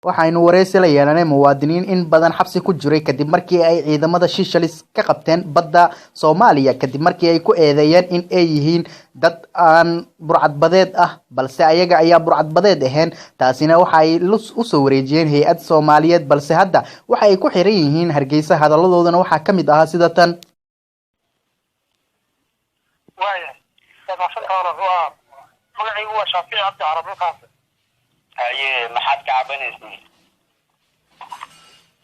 waxaynu wareysi la yeelanay muwaadiniin in badan xabsi ku jiray kadib markii ay ciidamada Seychelles ka qabteen badda Soomaaliya kadib markii ay ku eedeeyeen in ay yihiin dad aan burcadbadeed ah balse ayaga ayaa burcadbadeed ahayn taasina waxay u soo wareejiyeen hay'ad Soomaaliyeed balse hadda waxa ay ku xiran yihiin Hargeysa hadaladoodana waxa kamid ah sida tan magacaygu waa Shaafici Cabdi Carab Qaas haye maxaad ka cabanaysaa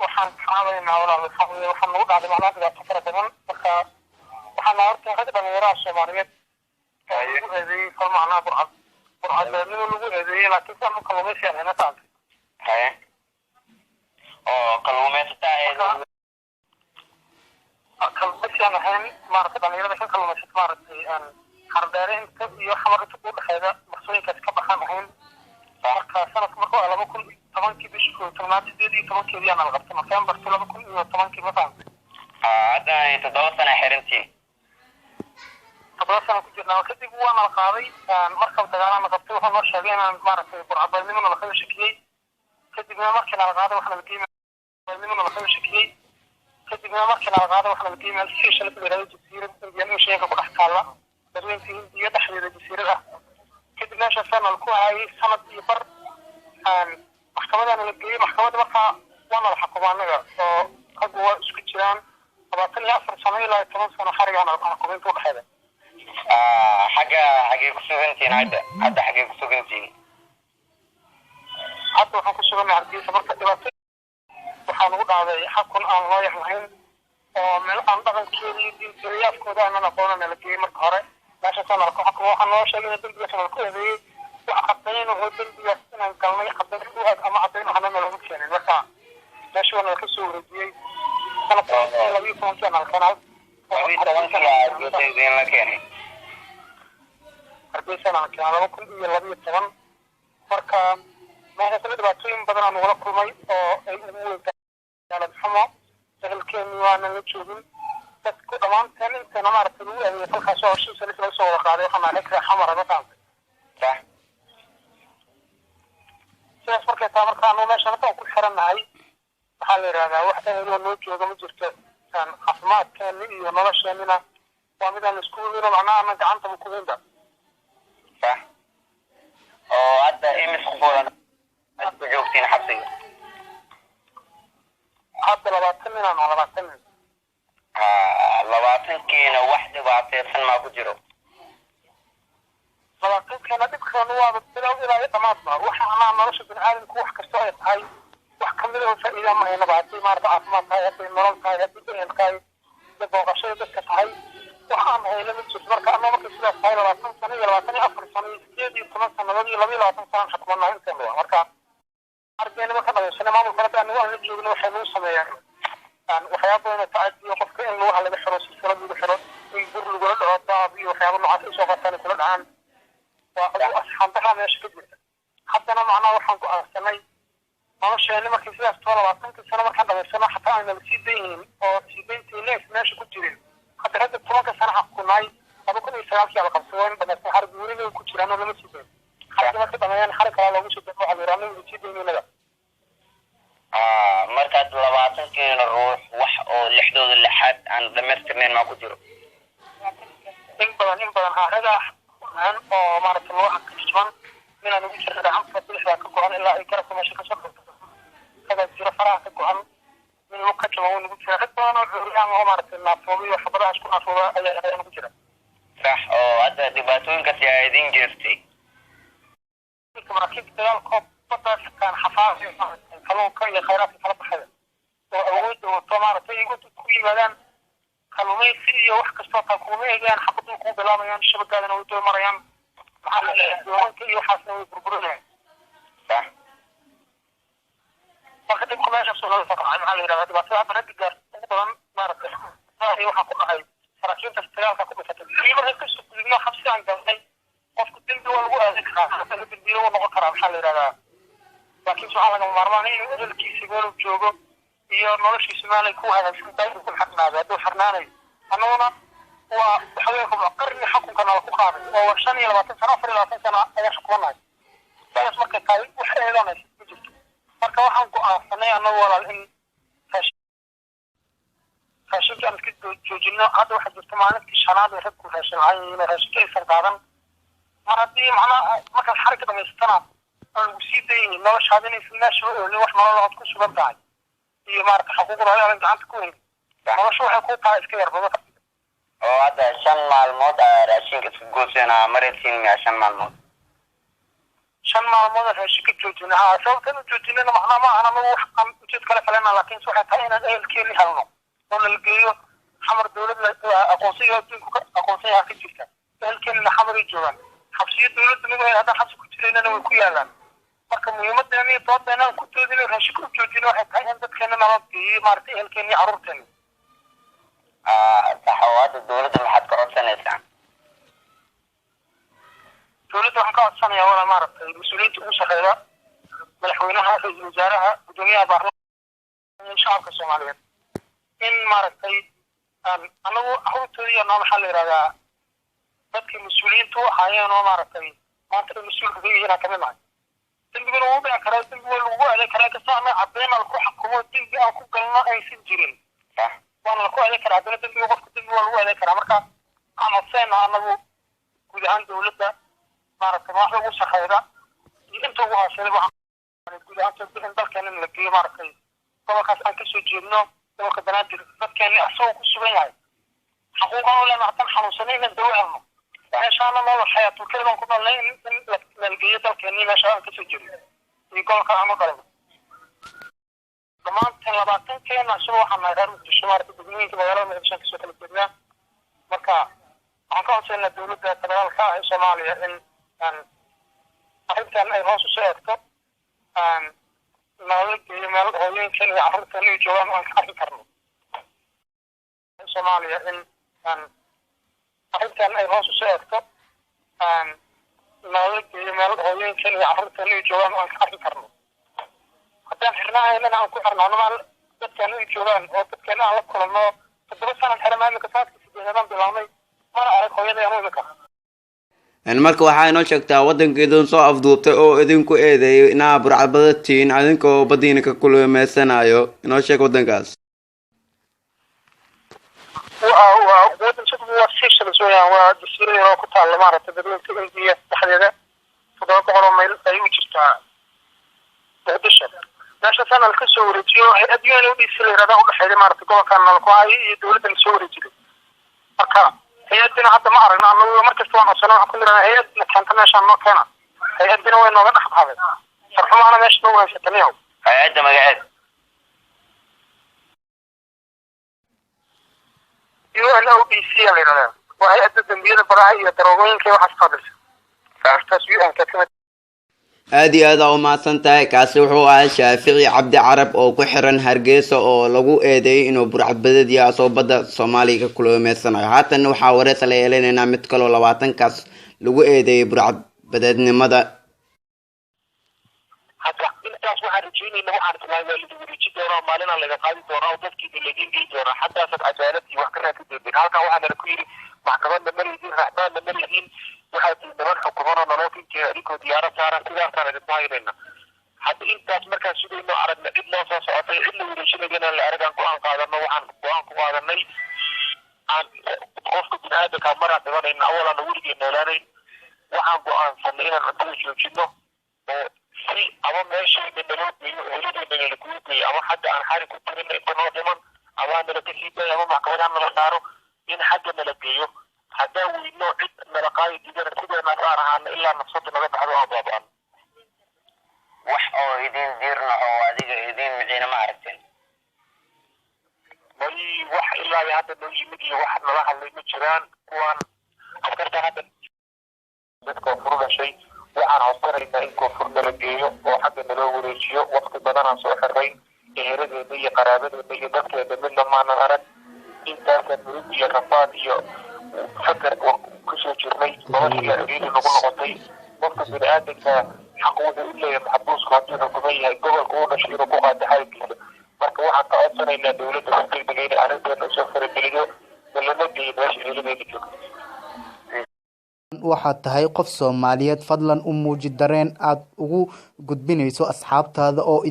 waxaan xaalayna walaal waxaan ugu dhacday macnaheedu fara badan marka waxaan horta ka dhalinyarada Soomaaliyeed haye eeday falmacna burcadnimo lagu eedeeyay laakiin san kalluumaysiga ana taantay haye oo kalluumaysatada kalluumaysiga ahayn maarka dhalinyarada ka kalluumaysata maaragtay hardheereen iyo xamarka u dhaxayda mas'uuliyadda ka baxan ahayn marka sanadka markuu 2010 bishii 18 aan la qabtay November 2010 ma fahamtay hadda 7 sano xirantiin 7 sano ku jirnaa kadib waan la qaaday marka dagaalana qabtay waxaan noo sheegay inaan maaragtay burcadnimo la kala shakiyay kadib markii la qaaday waxaan la geeyay burcadnimo la kala shakiyay kadib markii la qaaday waxaan la geeyay Seychelles ilaa jasiirad iyo sheeka ku dhex taala dareentii iyo dhaxdeeda jasiirada kadib meesha sanad ku hayay sanad iyo bar maxkamadana la geeyay maxkamadda markaa waana la xukumaanaga oo rag waa isku jiraan 24 sano ilaa 10 sano xarigaan xukuminta u dhaxayda xagee ku sugantiin hadda xagee ku sugantiin hadda waxaan ku sugannahay Hargeysa marka dhibaato waxaan ugu dhacday xakun aan loo yahayn oo meel aan dhaqankeedii diinteedii afkooda aan aqoonana la geeyay marka hore meesha sanad ku xukumo waxaan loo sheegay in dambiga sanad ku eedeeyay وحقين ودنيا إن كلمة حقين هو أما حقين إحنا نلومشين مثلا نشوف أن الكسور دي أنا قلت لو يكون كان القناة وبي توصل جزئين لكني أربع سنة كان لو كنت يلبي الثمن فركا ما هي سبب باترين بدنا نقول كل ما أو على الحمى شغل كيمياء نلومشين بس كمان ثاني سنة ما رتلو يعني في الخشوع شو سلسلة صورة قاعدة إحنا نكره حمرة مثلا صح sidaas markay taa markaa noo meesha markaan ku xirannahay waxaa la yidhahdaa wax eheloo noo jooga ma jirto caafimaadkeena iyo nolosheenina waa midaan isku weyno macnaha ana gacantaba ku weynba sax oo hadda imis ku furan aad ku joogtiin xabsiga hadda 20 nin ama 20 nin 20 kiina wax dhibaataysan ma ku jiro لكن كان دكتور نواب بلو إلى طماطم وحنا نرش بن عالم كوح كسوية هاي وحكمله فإذا ما هي نبعتي ما ربعت ما هاي في مرض هاي في بين هاي ببغى شيء بس هاي وحنا هاي لما تشوف مركا أنا ما كسر هاي لا سنة لا سنة أفر سنة جدي كمان سنة لبي لا سنة حكمنا هاي سنة مركا أرجعنا ما كنا سنة ما ممكن أن نروح نجيب له حلو سنة يعني وحياتنا تعدي وقف إنه على بحرس السلام بحرس يقول له قول له طابي وحياتنا عاد إيش وقت ثاني كل الآن وأصحاب بها ماشي كده حتى أنا معنا وحنا قاعدين ما مش يعني ما كنت أستوى لكن كنت أنا ما كان بس حتى أنا بسيدين أو سيدين تلف ماشي كنت جرين حتى هذا الطلاق سنة حكوناي أنا كنت يسافر على قصوين بدل حرب يوريني وكنت جرينا ولا مسيدين حتى ما كنت أنا يعني حركة على مش بتوع على رامي وسيدين ولا مركز لبعضهم كين الروح وح أو لحدود اللحد عن دمرت من ما كتير إن بدن هذا عن أو مرة الواحد كشفان من أنا بيشرح عن فتح ذاك القرآن إلا يكرف ماشي كشفان هذا جرى فرع القرآن من الوقت كما هو نقول شرح القرآن وعليا هو مرة النافوي وحضرها شكون نافوي أي نقول شرح صح أو هذا دباتون كسيادين جرتي كما كيف تلال كوب بطل كان حفاظي كلام كي خيرات الحلقة حدا وأود وطمارة تيجي كل مدان كلمة فيه وحكي صوت كلمة يعني حقدوا كوب بلا يعني الشبكة هذا نودوا مريم على يوم كل يحاسبوا يبربرونه صح فقد يكون ماشي صورة فقط على هذا بس هذا نتيجة طبعا ما رأيت هاي وحقنا هاي فراشين تستلم كتب فتح في مرة كشف لنا 5 عن جنبي وفي الدين دول وهذيك حتى في الدين ونقطة كلام حل هذا لكن سبحان الله مرمانين يقول كيس يقولوا بجوجو iyo noloshii Soomaaliya ku hagaagsan tahay ku xaqnaada dad xarnaanay anaguna waa xaweenku qarni xukunkan la ku qaaday oo 25 sano 24 sano ayaa xukumanay taas markay tahay wax eedanay marka waxaan go'aansanay annagu walaal in raashinka aan iska joojino. Hadda waxaa jirta maalintii shanaad ee ragku raashin la'aan yihiin, raashinka aysan qaadan. mar haddii macnaha markaad xarigga dhamaystana aan lagu sii daynin noloshaada inaysan meesha u oolin wax nololood ku sugan tahay iyo maarata xuquuqda aadan gacanta ku haynin nolosha waxay ku tahay iska yar badan. oo hadda 5 maalmood raashinka isku goosanaa maraysiin miya 5 maalmood 5 maalmood raashinka joojina sababtan u joojinayna macnaha ma aha anagu wax aan ujeed kale falena laakiin waxay tahay inaan ehelkeeni helno oo la geeyo xamar dowladda aqoonsiga adduunka aqoonsiga ka jirta ehelkeeni xamar ay joogaan xabsiyo dowladda nagu hay hadda xabsi ku jirayna way ku yaalaan. marka muhiimadani doodana ku toodina raashinka joojina waxay tahay in dadkeena nabad iyo maartay ehelkeeni carruurteena saxaawada dowladda maxaad ka codsanaysaa? dowladda waxaan ka codsanayaa wala maartay mas'uuliyiinta ugu shaqeeya madaxweynaha ra'iisul wasaaraha gudoomiyaha baarlamaanka shacabka Soomaaliyeed in maartay anagu hawtoodiya maxaa la yiraahdaa dadkii mas'uuliyiintu ahaayeen oo maartay maanta mas'uulka ka yihiin ka mid ah dambiguna uu baa karaa dambiga lagu adeeg karaa kasana cadeen al ku xukumo dambi aan ku galno aysan jirin waana ku adeeg karaa hadana dambiga qofka dambi waa lagu adeeg karaa. marka aan codsanayna anagu guud ahaan dowladda maartay wax lagu shaqeeya inta ugu hooseeya waxaan guud ahaan in dalkeena la geeyo maartay gobolkaas aan ka soo jeedno gobolka banaadir dadkeena asoo ku sugan yahay xuquuqan oo lana tan xanuunsanayna dawladna meeshaan ma la xayaato kaliya ku dhalay in la geeyo dalkeena meeshaan ka soo jeedno iyo gobolka ama galbeed dhammaanteen 20 keena soo waxaan nahay reer Muqdisho degmooyinka magaalada Muqdisho ka soo kala jeednaa. marka waxaan ka codsanaynaa dowladda federaalka ee Soomaaliya in arrintan ay hoos u soo eegto nololka iyo meel hooyooyinka iyo carruurta ay joogaan aan ka arki karno Soomaaliya in arrintan ay hoos u soo eegto nololka iyo meel hooyooyinka iyo carruurta ay joogaan aan ka arki karno haddaan xirnaayna aan ku xirnaano maal dadkan ay joogaan oo dadkan aan la kulano 7 sano xirnaayna ka saarkii sideenan bilawnay mana arag hooyada aan imika marka waxaa inoo sheegtaa wadankeedu soo afduubtay oo idinku eedeeyay inaa burcadbadatiin adinkoo badiina ka kulmeysanayo inoo sheeg wadankaas. wadan sidoo waa Seychelles waa jasiirad oo ku taal maartay dadka India dhaxdeeda 700 mayl ay u jirtaa Muqdisho. meesha sanad ka soo wareejiyo ay adduunka u dhiisleeyada u dhaxeeyay maartay gobolkan nalkuhay iyo dowladda soo wareejiyay. marka hay'adina hadda ma aragna anagu markasta waan codsanay waxaan ku leeyahay hay'adna keenta meeshaan noo keena hay'adina way nooga dhaxbaxday sarxumaana meesha noo haysataniyo hay'adda magaceed UNODC la yiraahdaa waa hay'adda dambiyada baraha iyo daroogooyinka waxaas qaadaysa taas UN ka timid. aad iyo aad u mahadsan tahay. kaasi wuxuu ahaa Shaafici Cabdi Carab oo ku xiran Hargeysa oo lagu eedeeyay inuu burcadbadeed yahay soo badda Soomaaliya ka kulmeysanayo. haatan waxaa wareys la yeelanaynaa mid kale oo 20 kaas lagu eedeeyay burcadbadeednimada. hadda intaas waxaan rajaynaynaa waxaan rabnaa waalid wareejin doonaa maalin laga qaadi doonaa dadkii la geeyay doonaa hatta cadaalad iyo wax kale ka dibin halka waxaan ku yiri maxkamadda Malaysia raxmaanna Malaysia waxaa diidan xukuumada nololkiisa adikoo diyaarad saaran sidaas aan idin baahayna hadda intaas markaan sugayno aragna cid loo soo socotay cid la wareejinayna la aragan ku aan qaadano waxaan ku qaadanay aan qofka bini'aadamka mar aan dhibanayna awalan weligeed noolaanayn waxaan go'aansanay inaan cuntada joojino oo si ama meesha nabadgelyo helideena la guuray ama hadda aan xarig ku tirin inta noo dhiman ama nala ka sii dayo ama maxkamadaha nala saaro in xagga nala geeyo hadda weyno cid nala qaadi diidana sideena qaar ahaan ilaa nafsada naga baxdo aan baabaan wax oo idin diirna oo adiga idin miciina ma aragteen bali wax ilaa hadda noo yimid iyo wax nala hadlay ma jiraan kuwaan askarta hadda dadka furgashay waxaan codsanaynaa in koonfur nala geeyo oo xagga naloo wareejiyo waqti badan aan soo xirray eheladeena iyo qaraabadeena iyo dadkeena midna maanan arag intaasaan murug iyo rafaad iyo fakar kusoo jirnay noloshii ciriiri nagu noqotay qofka bini'aadamka xaq wuxuu u leeyahay maxbuuska hadduu xukuman yahay gobolka uu dhashay inuu ku qaato xaalkiisa. marka waxaan ka codsanaynaa dowladda si degdeg inay arrinteena usoo farageliyo nalana geeyo meesha eheladeena joogto. waxaad tahay qof Soomaaliyeed fadlan u muuji dareen aad ugu gudbinayso asxaabtaada oo